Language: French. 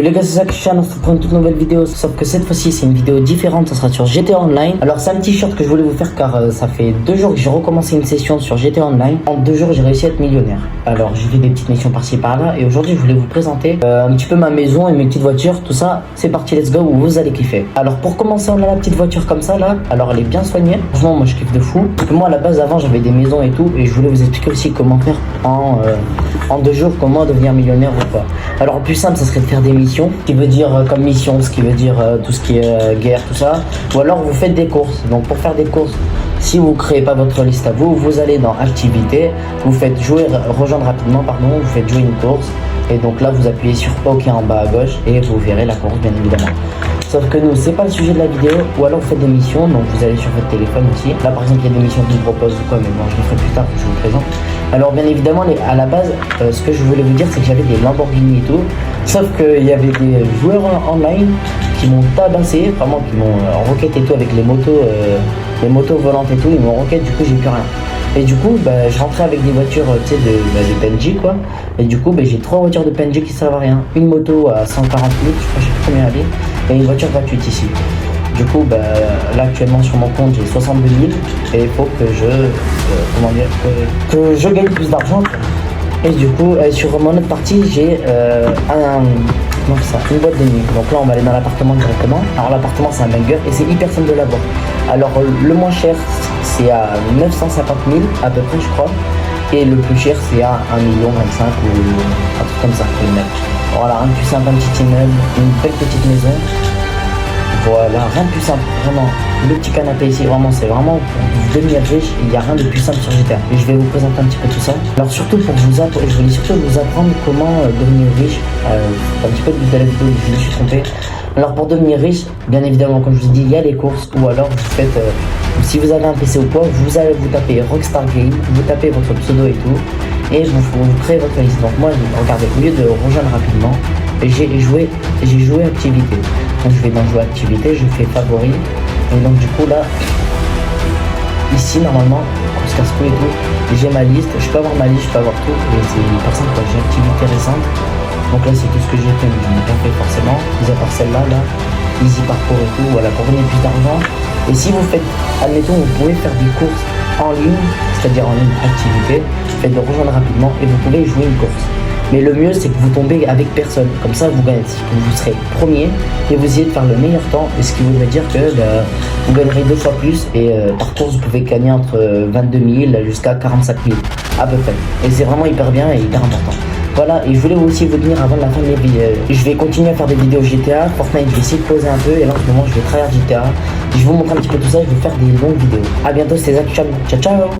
Les gars, c'est ça que je cherche, on se prend une toute nouvelle vidéo, sauf que cette fois-ci c'est une vidéo différente, ça sera sur GTA Online. Alors c'est un petit short que je voulais vous faire car ça fait 2 jours que j'ai recommencé une session sur GTA Online. En 2 jours j'ai réussi à être millionnaire. Alors j'ai fait des petites missions par-ci par-là et aujourd'hui je voulais vous présenter un petit peu ma maison et mes petites voitures, tout ça. C'est parti, let's go, vous allez kiffer. Alors pour commencer, on a la petite voiture comme ça là, alors elle est bien soignée. Franchement moi je kiffe de fou. Parce que moi à la base avant j'avais des maisons et tout et je voulais vous expliquer aussi comment faire en 2 jours, comment devenir millionnaire ou pas. Alors le plus simple ça serait de faire des missions, ce qui veut dire comme mission, ce qui veut dire tout ce qui est guerre, tout ça. Ou alors vous faites des courses. Donc pour faire des courses, si vous créez pas votre liste à vous, vous allez dans activité, vous faites jouer, rejoindre rapidement, pardon, vous faites jouer une course. Et donc là vous appuyez sur OK en bas à gauche et vous verrez la course bien évidemment. Sauf que nous, c'est pas le sujet de la vidéo, ou alors vous faites des missions, donc vous allez sur votre téléphone aussi. Là par exemple il y a des missions qui me proposent ou quoi, mais bon je les ferai plus tard, je vous présente. Alors bien évidemment à la base, ce que je voulais vous dire c'est que j'avais des Lamborghini et tout. Sauf qu'il y avait des joueurs online qui m'ont tabassé, vraiment qui m'ont rocket et tout avec les motos volantes et tout, ils m'ont rocket, du coup j'ai plus rien. Et du coup, je rentrais avec des voitures de PNJ quoi. Et du coup, j'ai 3 voitures de PNJ qui servent à rien. Une moto à 140 000, je sais plus combien elle est, et une voiture gratuite ici. Du coup, là actuellement sur mon compte, j'ai 62 000 et il faut que je gagne plus d'argent. Et du coup, sur mon autre partie, j'ai une boîte de nuit. Donc là, on va aller dans l'appartement directement. Alors l'appartement, c'est un banger et c'est hyper simple de l'avoir. Alors le moins cher, c'est à 950 000 à peu près, je crois. Et le plus cher, c'est à 1,25 million ou un truc comme ça. Voilà, un plus simple, un petit immeuble, une belle petite maison. Voilà, rien de plus simple, vraiment. Le petit canapé ici, vraiment, c'est vraiment pour devenir riche. Il n'y a rien de plus simple sur GTA. Et je vais vous présenter un petit peu tout ça. Alors surtout je voulais surtout vous apprendre comment devenir riche. Un petit peu le but de la vidéo, je me suis trompé. Alors pour devenir riche, bien évidemment, comme je vous ai dit, il y a les courses. Ou alors vous faites, si vous avez un PC ou quoi, vous allez vous taper Rockstar Game, vous tapez votre pseudo et tout. Et vous créez votre liste. Donc moi, regardez, au lieu de rejoindre rapidement, j'ai joué activité. Donc je vais dans jouer activité, je fais favori. Et donc du coup là, ici normalement, on se casse tout et tout, j'ai ma liste, je peux avoir ma liste, je peux avoir tout. Et c'est par exemple quand j'ai activité récente. Donc là c'est tout ce que j'ai fait, mais je n'ai pas fait forcément. Mis à part celle-là, easy parcours et tout, voilà, pour gagner plus d'argent. Et si vous faites, admettons, vous pouvez faire des courses en ligne, c'est-à-dire en ligne activité, faites de rejoindre rapidement et vous pouvez jouer une course. Mais le mieux c'est que vous tombez avec personne, comme ça vous gagnez, vous serez premier et vous essayez de faire le meilleur temps, et ce qui voudrait dire que vous gagnerez 2 fois plus et par course vous pouvez gagner entre 22 000 jusqu'à 45 000 à peu près. Et c'est vraiment hyper bien et hyper important. Voilà, et je voulais aussi vous dire avant la fin de mes vidéos, je vais continuer à faire des vidéos GTA, Fortnite, je vais essayer de poser un peu, et là en ce moment je vais travailler GTA, je vais vous montrer un petit peu tout ça, je vais faire des longues vidéos. A bientôt, c'était Zach, ciao ciao.